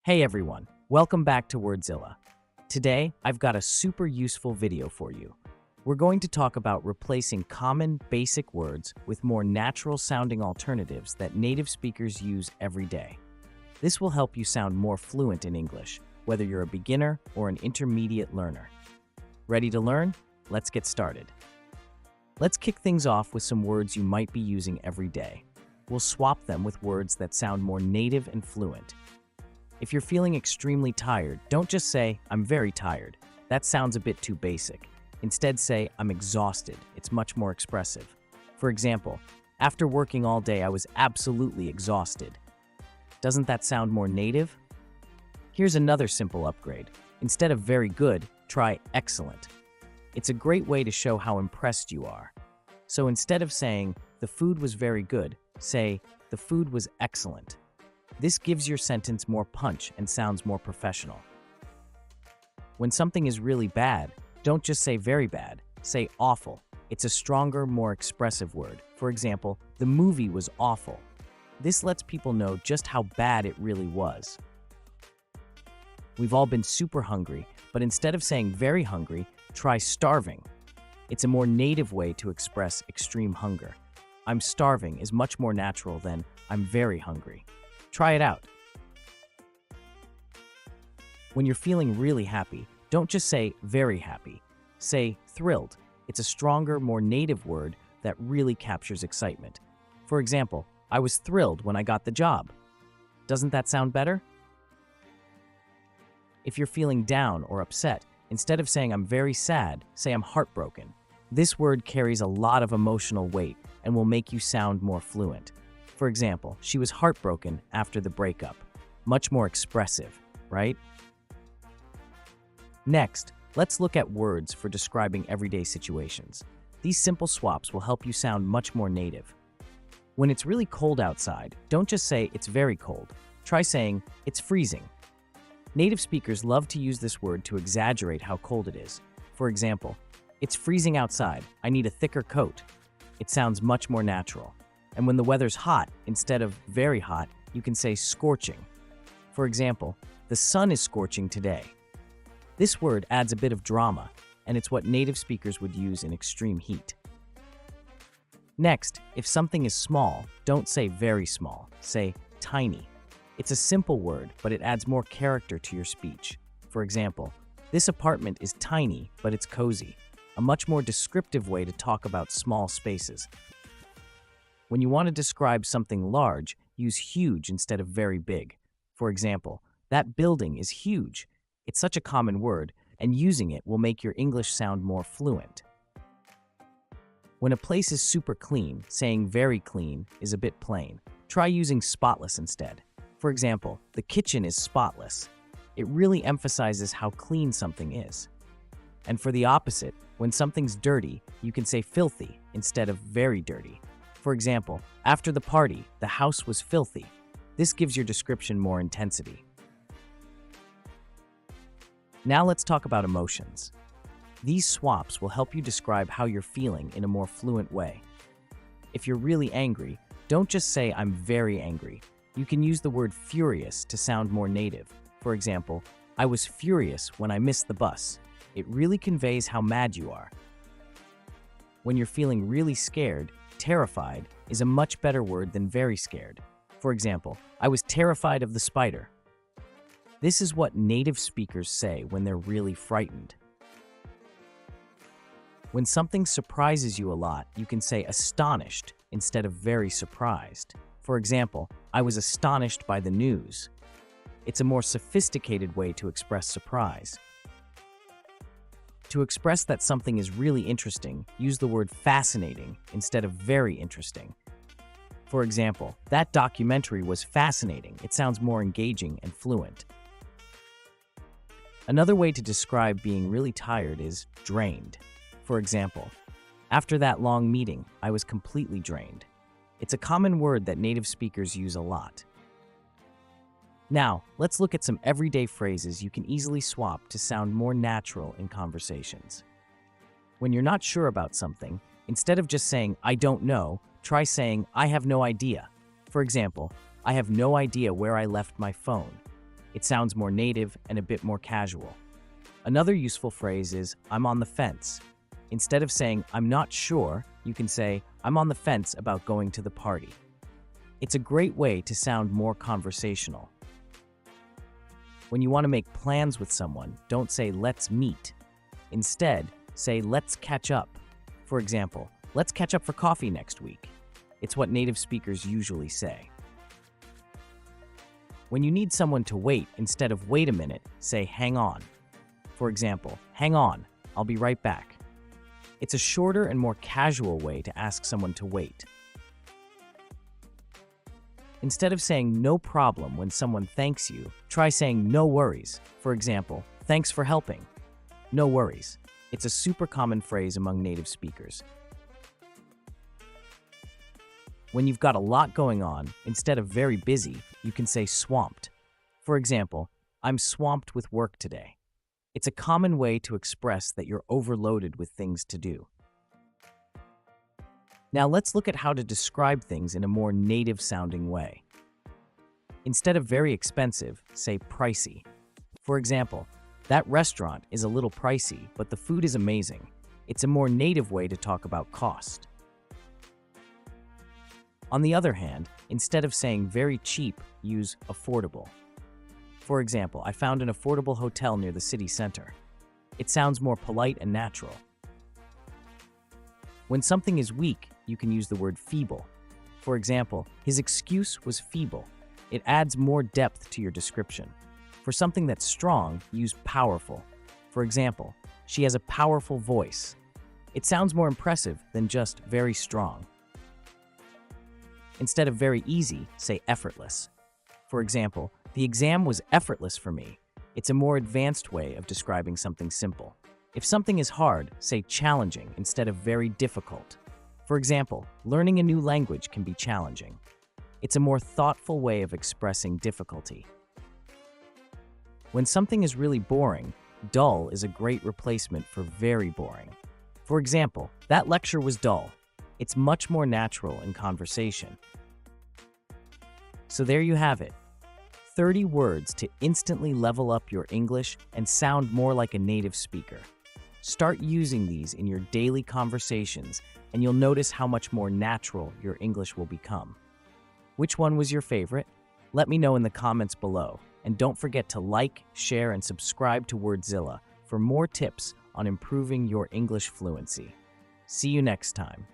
Hey everyone, welcome back to Wordzilla. Today, I've got a super useful video for you. We're going to talk about replacing common, basic words with more natural-sounding alternatives that native speakers use every day. This will help you sound more fluent in English, whether you're a beginner or an intermediate learner. Ready to learn? Let's get started. Let's kick things off with some words you might be using every day. We'll swap them with words that sound more native and fluent. If you're feeling extremely tired, don't just say, "I'm very tired." That sounds a bit too basic. Instead say, "I'm exhausted." It's much more expressive. For example, "After working all day, I was absolutely exhausted." Doesn't that sound more native? Here's another simple upgrade. Instead of very good, try excellent. It's a great way to show how impressed you are. So instead of saying, "The food was very good," say, "The food was excellent." This gives your sentence more punch and sounds more professional. When something is really bad, don't just say very bad, say awful. It's a stronger, more expressive word. For example, "The movie was awful." This lets people know just how bad it really was. We've all been super hungry, but instead of saying very hungry, try starving. It's a more native way to express extreme hunger. "I'm starving" is much more natural than "I'm very hungry." Try it out. When you're feeling really happy, don't just say very happy. Say thrilled. It's a stronger, more native word that really captures excitement. For example, "I was thrilled when I got the job." Doesn't that sound better? If you're feeling down or upset, instead of saying "I'm very sad," say "I'm heartbroken." This word carries a lot of emotional weight and will make you sound more fluent. For example, "She was heartbroken after the breakup." Much more expressive, right? Next, let's look at words for describing everyday situations. These simple swaps will help you sound much more native. When it's really cold outside, don't just say "it's very cold." Try saying "it's freezing." Native speakers love to use this word to exaggerate how cold it is. For example, "It's freezing outside. I need a thicker coat." It sounds much more natural. And when the weather's hot, instead of very hot, you can say scorching. For example, "The sun is scorching today." This word adds a bit of drama, and it's what native speakers would use in extreme heat. Next, if something is small, don't say very small, say tiny. It's a simple word, but it adds more character to your speech. For example, "This apartment is tiny, but it's cozy." A much more descriptive way to talk about small spaces. When you want to describe something large, use huge instead of very big. For example, "That building is huge." It's such a common word, and using it will make your English sound more fluent. When a place is super clean, saying very clean is a bit plain. Try using spotless instead. For example, "The kitchen is spotless." It really emphasizes how clean something is. And for the opposite, when something's dirty, you can say filthy instead of very dirty. For example, "After the party, the house was filthy." This gives your description more intensity. Now let's talk about emotions. These swaps will help you describe how you're feeling in a more fluent way. If you're really angry, don't just say "I'm very angry." You can use the word furious to sound more native. For example, "I was furious when I missed the bus." It really conveys how mad you are. When you're feeling really scared, terrified is a much better word than very scared. For example, "I was terrified of the spider." This is what native speakers say when they're really frightened. When something surprises you a lot, you can say astonished instead of very surprised. For example, "I was astonished by the news." It's a more sophisticated way to express surprise. To express that something is really interesting, use the word fascinating instead of very interesting. For example, "That documentary was fascinating." It sounds more engaging and fluent. Another way to describe being really tired is drained. For example, "After that long meeting, I was completely drained." It's a common word that native speakers use a lot. Now, let's look at some everyday phrases you can easily swap to sound more natural in conversations. When you're not sure about something, instead of just saying "I don't know," try saying "I have no idea." For example, "I have no idea where I left my phone." It sounds more native and a bit more casual. Another useful phrase is, I'm on the fence. Instead of saying, I'm not sure, you can say, I'm on the fence about going to the party. It's a great way to sound more conversational. When you want to make plans with someone, don't say, let's meet. Instead, say, let's catch up. For example, let's catch up for coffee next week. It's what native speakers usually say. When you need someone to wait, instead of wait a minute, say, hang on. For example, hang on, I'll be right back. It's a shorter and more casual way to ask someone to wait. Instead of saying no problem when someone thanks you, try saying no worries. For example, thanks for helping. No worries. It's a super common phrase among native speakers. When you've got a lot going on, instead of very busy, you can say swamped. For example, I'm swamped with work today. It's a common way to express that you're overloaded with things to do. Now let's look at how to describe things in a more native-sounding way. Instead of very expensive, say pricey. For example, that restaurant is a little pricey, but the food is amazing. It's a more native way to talk about cost. On the other hand, instead of saying very cheap, use affordable. For example, I found an affordable hotel near the city center. It sounds more polite and natural. When something is weak, you can use the word feeble. For example, his excuse was feeble. It adds more depth to your description. For something that's strong, use powerful. For example, she has a powerful voice. It sounds more impressive than just very strong. Instead of very easy, say effortless. For example, the exam was effortless for me. It's a more advanced way of describing something simple. If something is hard, say challenging instead of very difficult. For example, learning a new language can be challenging. It's a more thoughtful way of expressing difficulty. When something is really boring, dull is a great replacement for very boring. For example, that lecture was dull. It's much more natural in conversation. So there you have it. 30 words to instantly level up your English and sound more like a native speaker. Start using these in your daily conversations, and you'll notice how much more natural your English will become. Which one was your favorite? Let me know in the comments below. And don't forget to like, share, and subscribe to Wordzilla for more tips on improving your English fluency. See you next time.